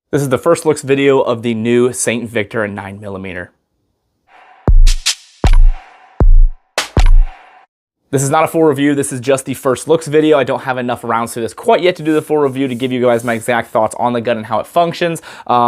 This is the first looks video of the new St. Victor in 9mm. This is not a full review, this is just the first looks video. I don't have enough rounds to this quite yet to do the full review to give you guys my exact thoughts on the gun and how it functions.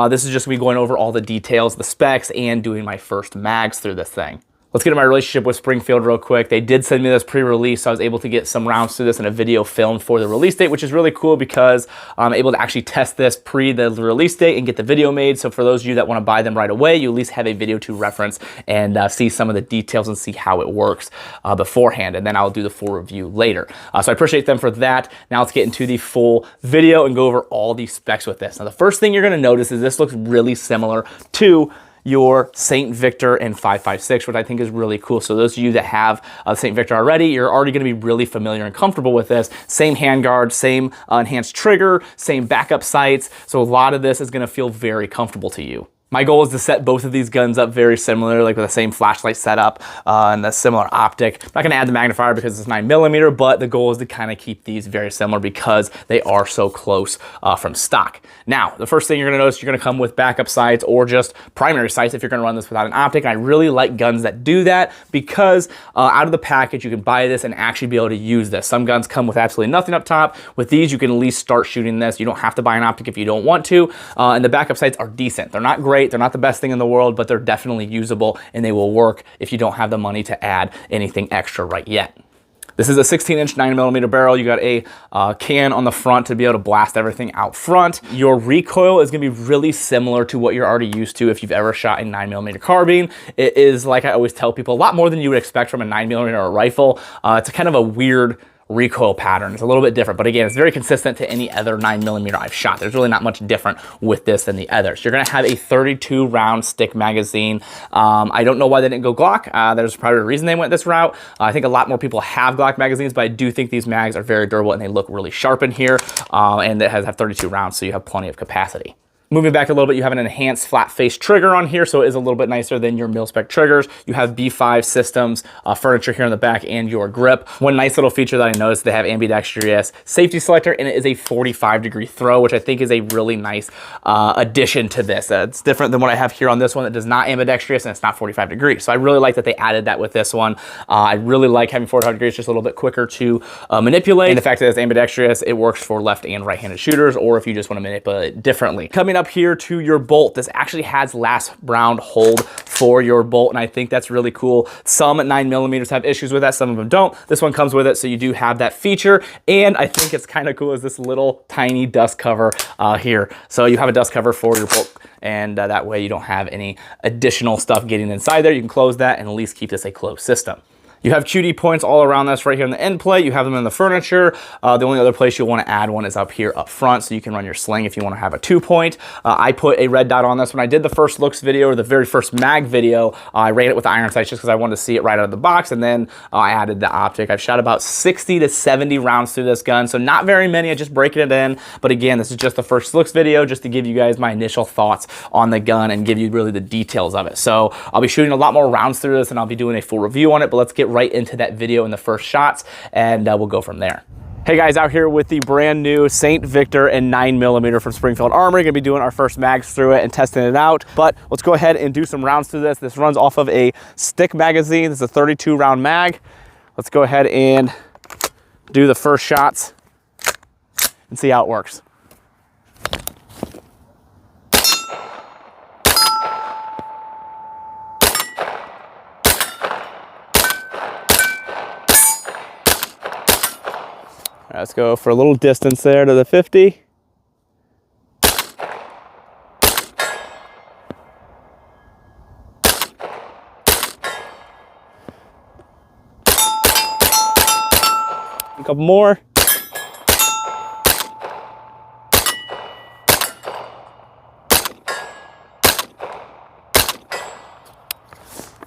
This is just me going over all the details, the specs, and doing my first mags through this thing. Let's get to my relationship with Springfield real quick. They did send me this pre-release, so I was able to get some rounds through this in a video filmed for the release date, which is really cool because I'm able to actually test this pre the release date and get the video made. So for those of you that want to buy them right away, you at least have a video to reference and see some of the details and see how it works beforehand. And then I'll do the full review later. So I appreciate them for that. Now let's get into the full video and go over all the specs with this. Now the first thing you're going to notice is this looks really similar to your St. Victor in 5.56, which I think is really cool. So those of you that have St. Victor already, you're already going to be really familiar and comfortable with this. Same handguard, same enhanced trigger, same backup sights. So a lot of this is going to feel very comfortable to you. My goal is to set both of these guns up very similar, like with the same flashlight setup and a similar optic. I'm not going to add the magnifier because it's 9mm, but the goal is to kind of keep these very similar because they are so close from stock. Now, the first thing you're going to notice, you're going to come with backup sights or just primary sights if you're going to run this without an optic. And I really like guns that do that because out of the package, you can buy this and actually be able to use this. Some guns come with absolutely nothing up top. With these, you can at least start shooting this. You don't have to buy an optic if you don't want to. And the backup sights are decent. They're not great. They're not the best thing in the world, but they're definitely usable and they will work if you don't have the money to add anything extra right yet. This is a 16-inch 9mm barrel. You got a can on the front to be able to blast everything out front. Your recoil is going to be really similar to what you're already used to if you've ever shot a 9mm carbine. It is, like I always tell people, a lot more than you would expect from a 9mm or a rifle. It's a kind of a weird recoil pattern. It's a little bit different, but again, it's very consistent to any other 9mm I've shot. There's really not much different with this than the others. You're gonna have a 32 round stick magazine. I don't know why they didn't go Glock. There's probably a reason they went this route. I think a lot more people have Glock magazines, but I do think these mags are very durable and they look really sharp in here. And it has 32 rounds, so you have plenty of capacity. Moving back a little bit, you have an enhanced flat face trigger on here, so it is a little bit nicer than your mil-spec triggers. You have B5 systems, furniture here in the back, and your grip. One nice little feature that I noticed, they have ambidextrous safety selector, and it is a 45-degree throw, which I think is a really nice addition to this. It's different than what I have here on this one that does not ambidextrous, and it's not 45 degrees. So I really like that they added that with this one. I really like having 45 degrees, just a little bit quicker to manipulate. And the fact that it's ambidextrous, it works for left and right-handed shooters, or if you just want to manipulate it differently. Coming up here to your bolt, this actually has last round hold for your bolt, and I think that's really cool. Some 9mm have issues with that, some of them don't. This one comes with it, so you do have that feature, and I think it's kind of cool is this little tiny dust cover here. So you have a dust cover for your bolt, and that way you don't have any additional stuff getting inside there. You can close that and at least keep this a closed system. You have QD points all around this right here in the end plate. You have them in the furniture. The only other place you'll want to add one is up here up front, so you can run your sling if you want to have a 2-point. I put a red dot on this. When I did the first looks video, or the very first mag video, I ran it with the iron sights just because I wanted to see it right out of the box, and then I added the optic. I've shot about 60 to 70 rounds through this gun, so not very many. I'm just breaking it in. But again, this is just the first looks video just to give you guys my initial thoughts on the gun and give you really the details of it. So I'll be shooting a lot more rounds through this, and I'll be doing a full review on it, but let's get right into that video in the first shots, and we'll go from there. Hey guys, out here with the brand new St. Victor in 9mm from Springfield Armory. Gonna be doing our first mags through it and testing it out, but let's go ahead and do some rounds through this. This runs off of a stick magazine. This is a 32 round mag. Let's go ahead and do the first shots and see how it works. All right, let's go for a little distance there to the 50. A couple more.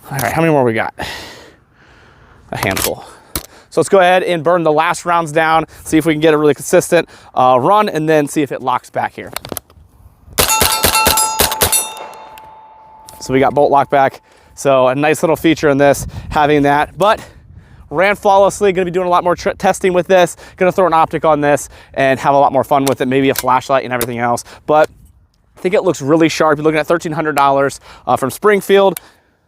All right, how many more we got? A handful. So let's go ahead and burn the last rounds down, see if we can get a really consistent run, and then see if it locks back here. So we got bolt lock back. So a nice little feature in this, having that, but ran flawlessly. Gonna be doing a lot more testing with this. Gonna throw an optic on this and have a lot more fun with it, maybe a flashlight and everything else. But think it looks really sharp. You're looking at $1,300 from Springfield.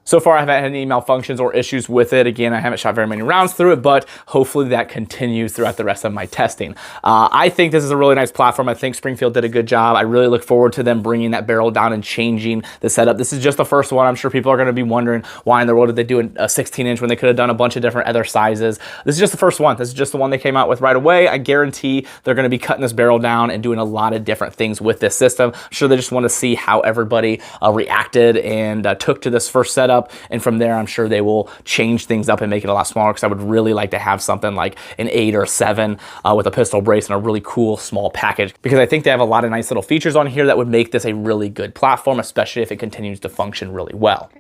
So far, I haven't had any malfunctions or issues with it. Again, I haven't shot very many rounds through it, but hopefully that continues throughout the rest of my testing. I think this is a really nice platform. I think Springfield did a good job. I really look forward to them bringing that barrel down and changing the setup. This is just the first one. I'm sure people are going to be wondering why in the world did they do a 16-inch when they could have done a bunch of different other sizes. This is just the first one. This is just the one they came out with right away. I guarantee they're going to be cutting this barrel down and doing a lot of different things with this system. I'm sure they just want to see how everybody reacted and took to this first setup. And from there, I'm sure they will change things up and make it a lot smaller, because I would really like to have something like an 8 or 7 with a pistol brace and a really cool small package, because I think they have a lot of nice little features on here that would make this a really good platform, especially if it continues to function really well.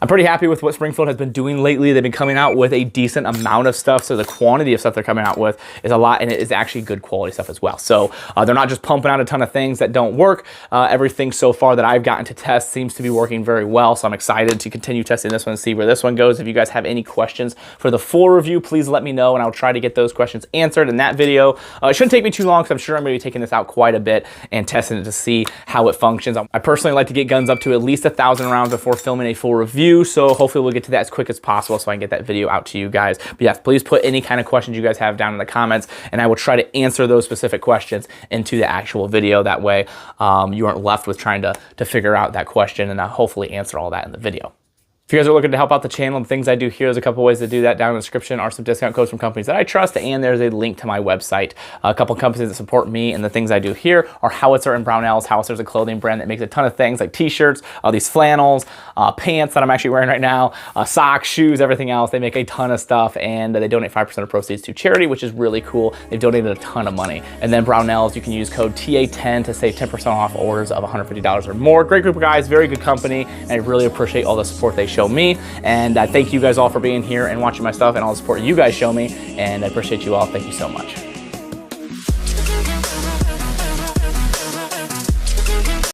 I'm pretty happy with what Springfield has been doing lately. They've been coming out with a decent amount of stuff, so the quantity of stuff they're coming out with is a lot, and it is actually good quality stuff as well. So they're not just pumping out a ton of things that don't work. Everything so far that I've gotten to test seems to be working very well, so I'm excited to continue testing this one and see where this one goes. If you guys have any questions for the full review, please let me know, and I'll try to get those questions answered in that video. It shouldn't take me too long, because I'm sure I'm going to be taking this out quite a bit and testing it to see how it functions. I personally like to get guns up to at least 1,000 rounds before filming a full review, so hopefully we'll get to that as quick as possible so I can get that video out to you guys. But yes, please put any kind of questions you guys have down in the comments, and I will try to answer those specific questions into the actual video. That way you aren't left with trying to figure out that question, and I'll hopefully answer all that in the video. If you guys are looking to help out the channel and things I do here, there's a couple ways to do that. Down in the description are some discount codes from companies that I trust, and there's a link to my website. A couple companies that support me and the things I do here are Howitzer and Brownells. Howitzer is a clothing brand that makes a ton of things like t-shirts, these flannels, pants that I'm actually wearing right now, socks, shoes, everything else. They make a ton of stuff, and they donate 5% of proceeds to charity, which is really cool. They've donated a ton of money. And then Brownells, you can use code TA10 to save 10% off orders of $150 or more. Great group of guys, very good company, and I really appreciate all the support they show me. And I thank you guys all for being here and watching my stuff and all the support you guys show me, and I appreciate you all. Thank you so much.